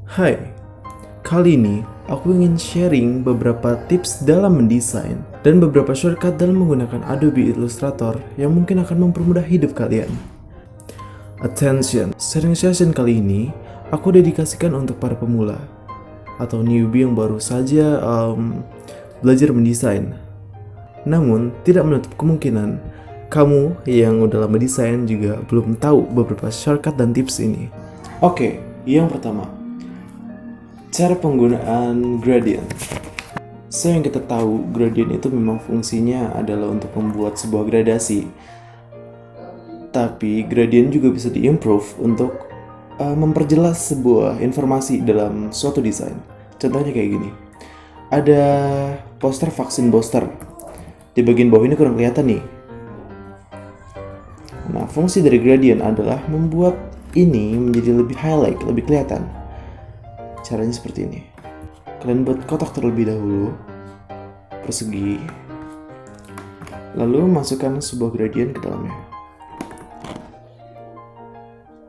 Hai, kali ini aku ingin sharing beberapa tips dalam mendesain dan beberapa shortcut dalam menggunakan Adobe Illustrator yang mungkin akan mempermudah hidup kalian. Attention, sharing session kali ini aku dedikasikan untuk para pemula atau newbie yang baru saja belajar mendesain. Namun, tidak menutup kemungkinan kamu yang udah lama desain juga belum tahu beberapa shortcut dan tips ini. Oke, yang pertama, cara penggunaan gradient. Yang kita tahu, gradient itu memang fungsinya adalah untuk membuat sebuah gradasi. Tapi gradient juga bisa diimprove untuk memperjelas sebuah informasi dalam suatu desain. Contohnya kayak gini. Ada poster vaksin booster. Di bagian bawah ini kurang kelihatan nih. Nah, fungsi dari gradient adalah membuat ini menjadi lebih highlight, lebih kelihatan. Caranya seperti ini. Kalian buat kotak terlebih dahulu, persegi, lalu masukkan sebuah gradient ke dalamnya.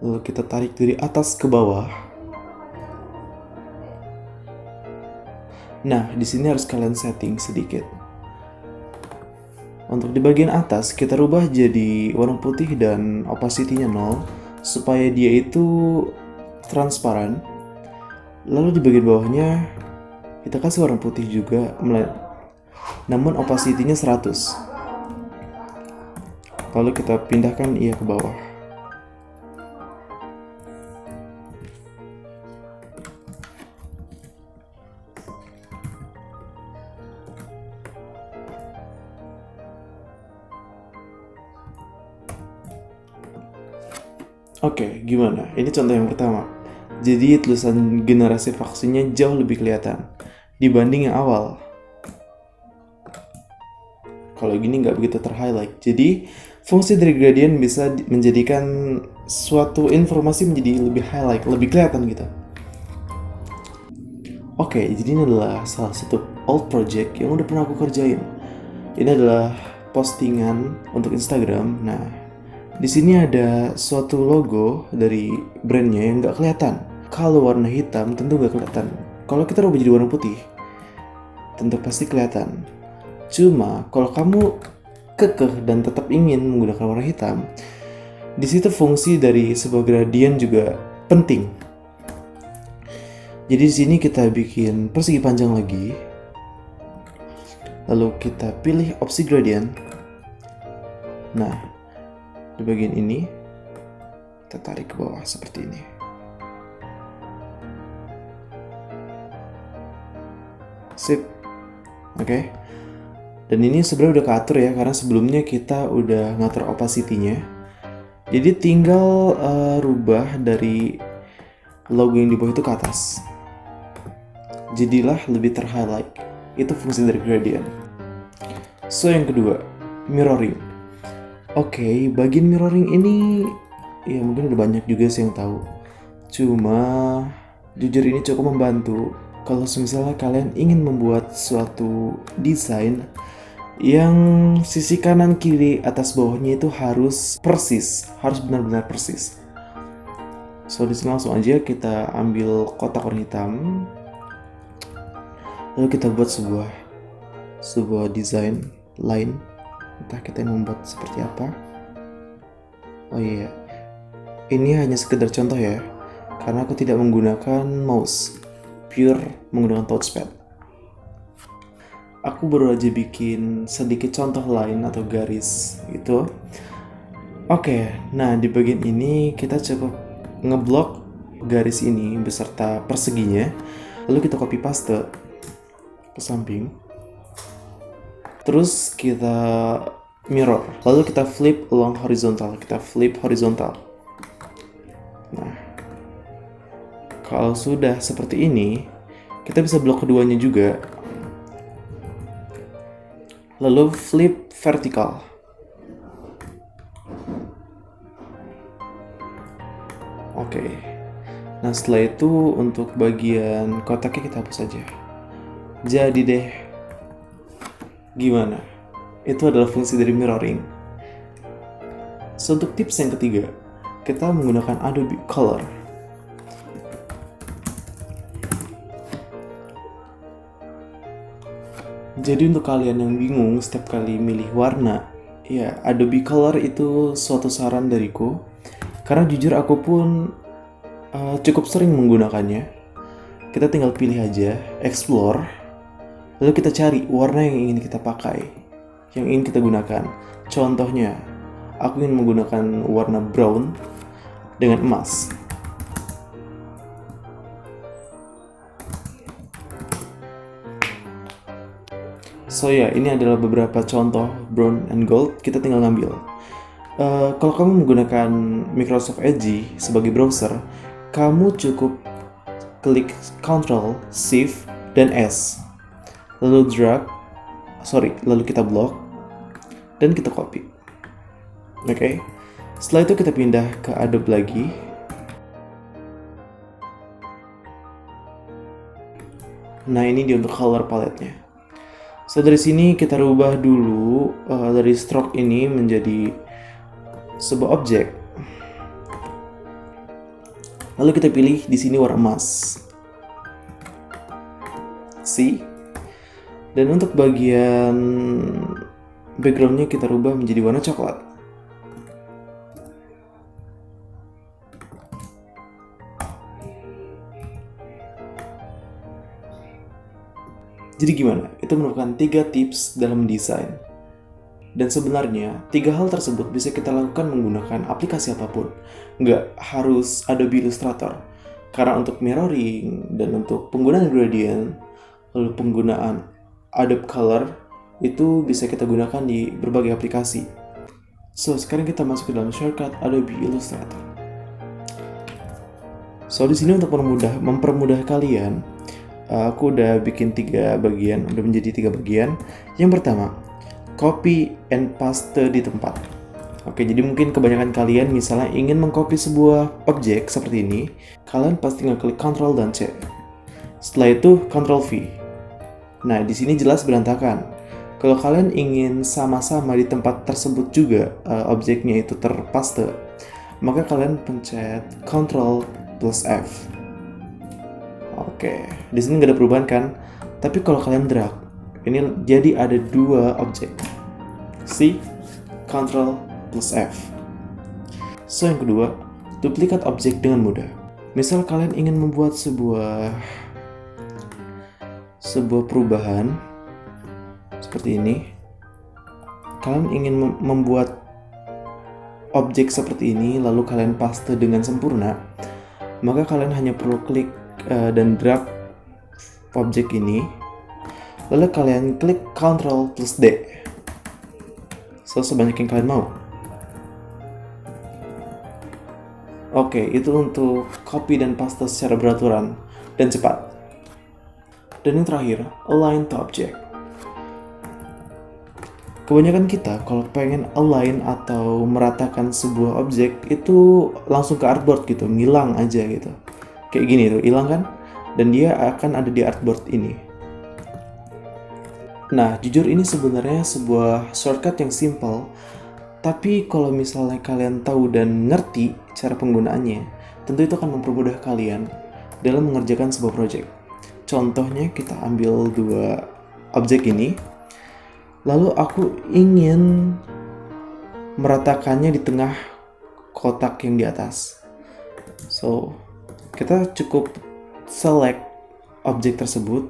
Lalu kita tarik dari atas ke bawah. Nah, di sini harus kalian setting sedikit. Untuk di bagian atas kita rubah jadi warna putih dan opacity-nya 0 supaya dia itu transparan. Lalu di bagian bawahnya kita kasih warna putih juga, namun opacity-nya 100. Lalu kita pindahkan ia ke bawah. Oke, gimana? Ini contoh yang pertama. Jadi tulisan generasi vaksinnya jauh lebih kelihatan dibanding yang awal. Kalau gini nggak begitu terhighlight. Jadi fungsi dari gradient bisa menjadikan suatu informasi menjadi lebih highlight, lebih kelihatan gitu. Oke, jadi ini adalah salah satu old project yang udah pernah aku kerjain. Ini adalah postingan untuk Instagram. Nah, di sini ada suatu logo dari brandnya yang nggak kelihatan. Kalau warna hitam tentu nggak kelihatan. Kalau kita rubah jadi warna putih, tentu pasti kelihatan. Cuma kalau kamu kekeh dan tetap ingin menggunakan warna hitam, di situ fungsi dari sebuah gradient juga penting. Jadi di sini kita bikin persegi panjang lagi, lalu kita pilih opsi gradient. Nah, di bagian ini kita tarik ke bawah seperti ini. Sip. Oke. Dan ini sebenarnya udah keatur ya, karena sebelumnya kita udah ngatur opacity-nya. Jadi tinggal rubah dari logo yang di bawah itu ke atas. Jadilah lebih terhighlight. Itu fungsi dari gradient. Yang kedua, mirroring. Oke, bagian mirroring ini ya mungkin udah banyak juga sih yang tahu. Cuma jujur ini cukup membantu kalau misalnya kalian ingin membuat suatu desain yang sisi kanan kiri atas bawahnya itu harus persis, harus benar-benar persis. Di sini langsung aja kita ambil kotak warna hitam, lalu kita buat sebuah desain line. Entah kita yang membuat seperti apa. Oh iya, ini hanya sekedar contoh ya, karena aku tidak menggunakan mouse, pure menggunakan touchpad. Aku baru aja bikin sedikit contoh lain atau garis gitu. Oke, nah di bagian ini kita cukup ngeblok garis ini beserta perseginya, lalu kita copy paste ke samping. Terus kita mirror, lalu kita flip along horizontal, kita flip horizontal. Nah, kalau sudah seperti ini, kita bisa blok keduanya juga. Lalu flip vertikal. Oke. Nah, setelah itu untuk bagian kotaknya kita hapus saja. Jadi deh. Gimana? Itu adalah fungsi dari mirroring. Untuk tips yang ketiga, kita menggunakan Adobe Color. Jadi untuk kalian yang bingung setiap kali milih warna, ya Adobe Color itu suatu saran dariku. Karena jujur aku pun cukup sering menggunakannya. Kita tinggal pilih aja, explore, lalu kita cari warna yang ingin kita pakai, yang ingin kita gunakan. Contohnya, aku ingin menggunakan warna brown dengan emas. So ya, ini adalah beberapa contoh brown and gold. Kita tinggal ngambil. Kalau kamu menggunakan Microsoft Edge sebagai browser, kamu cukup klik Ctrl, Shift, dan S. Lalu lalu kita blok dan kita copy. Oke. Setelah itu kita pindah ke Adobe lagi. Nah, ini dia untuk color palette-nya. So dari sini kita rubah dulu dari stroke ini menjadi sebuah objek. Lalu kita pilih di sini warna emas. See? Dan untuk bagian backgroundnya kita rubah menjadi warna coklat. Jadi gimana? Itu merupakan 3 tips dalam desain. Dan sebenarnya 3 hal tersebut bisa kita lakukan menggunakan aplikasi apapun. Nggak harus Adobe Illustrator. Karena untuk mirroring dan untuk penggunaan gradient, lalu penggunaan Adobe Color, itu bisa kita gunakan di berbagai aplikasi. So, sekarang kita masuk ke dalam shortcut Adobe Illustrator. So, di sini untuk mempermudah kalian, aku udah bikin 3 bagian, udah menjadi 3 bagian. Yang pertama, copy and paste di tempat. Oke, jadi mungkin kebanyakan kalian misalnya ingin mengcopy sebuah objek seperti ini, kalian pasti ngeklik Ctrl dan C. Setelah itu Ctrl V. Nah, di sini jelas berantakan. Kalau kalian ingin sama-sama di tempat tersebut juga objeknya itu terpaste, maka kalian pencet Ctrl plus F. Oke, di sini nggak ada perubahan kan? Tapi kalau kalian drag, ini jadi ada 2 objek. See? Ctrl plus F. So, yang kedua, duplikat objek dengan mudah. Misal kalian ingin membuat sebuah perubahan seperti ini. Kalian ingin membuat objek seperti ini, lalu kalian paste dengan sempurna, maka kalian hanya perlu klik dan drag objek ini, lalu kalian klik Ctrl plus D. So, sebanyak yang kalian mau. Oke, itu untuk copy dan paste secara beraturan dan cepat. Dan yang terakhir, align to object. Kebanyakan kita kalau pengen align atau meratakan sebuah objek itu langsung ke artboard gitu, ngilang aja gitu. Kayak gini tuh, hilang kan? Dan dia akan ada di artboard ini. Nah, jujur ini sebenarnya sebuah shortcut yang simple, tapi kalau misalnya kalian tahu dan ngerti cara penggunaannya, tentu itu akan mempermudah kalian dalam mengerjakan sebuah project. Contohnya kita ambil 2 objek ini, lalu aku ingin meratakannya di tengah kotak yang di atas. So, kita cukup select objek tersebut,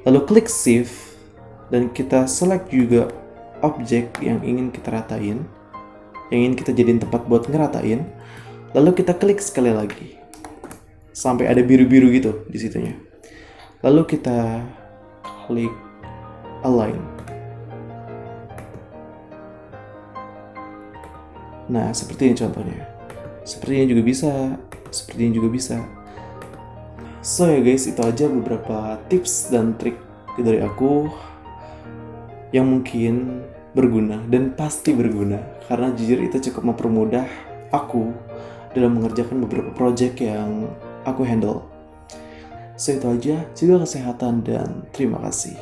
lalu klik Shift, dan kita select juga objek yang ingin kita ratain, yang ingin kita jadiin tempat buat ngeratain, lalu kita klik sekali lagi, sampai ada biru-biru gitu di situnya. Lalu kita klik Align. Nah, seperti ini contohnya. Seperti ini juga bisa, seperti ini juga bisa. So ya guys, itu aja beberapa tips dan trik dari aku yang mungkin berguna dan pasti berguna, karena jujur itu cukup mempermudah aku dalam mengerjakan beberapa project yang aku handle. So itu aja, jaga kesehatan dan terima kasih.